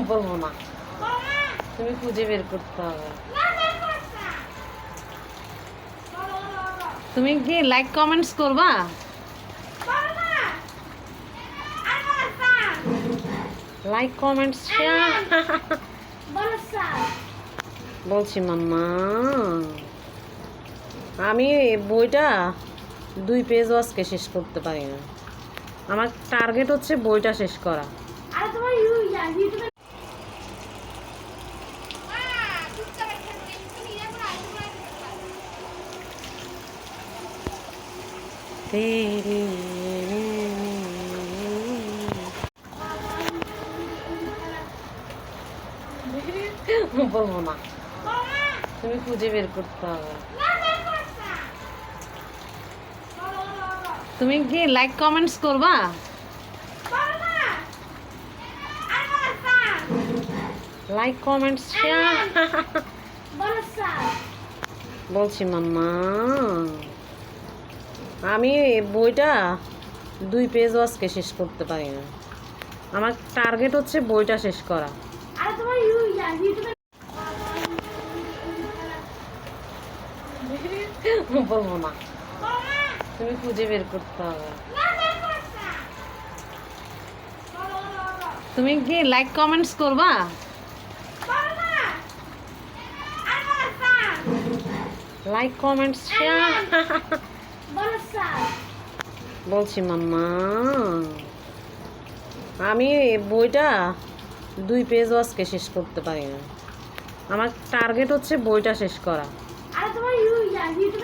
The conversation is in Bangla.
বলবো না, তুমি খুঁজে বের করতে হবে। তুমি কি লাইক কমেন্টস করবা? লাইক কমেন্টস শেয়ার বলছি মাম্মা, আমি বইটা 2 পেজও আজকে শেষ করতে পারি না। আমার টার্গেট হচ্ছে বইটা শেষ করা। আর তোমার ইউটিউবে বলবো না, তুমি খুঁজে বের করতে হবে। তুমি কি লাইক কমেন্টস করবা? লাইক কমেন্টস শেয়ার বলছি মাম্মা, আমি বইটা 2 পেজও আজকে শেষ করতে পারি না। আমার টার্গেট হচ্ছে বইটা শেষ করা। আর তোমার ইউটিউবে বলবো না, তুমি খুঁজে বের করতে হবে। তুমি কি লাইক কমেন্টস করবা? লাইক কমেন্টস শেয়ার বলছি মাম্মা, আমি বইটা 2 পেজও আজকে শেষ করতে পারি না। আমার টার্গেট হচ্ছে বইটা শেষ করা। আর তোমার ইউটিউবে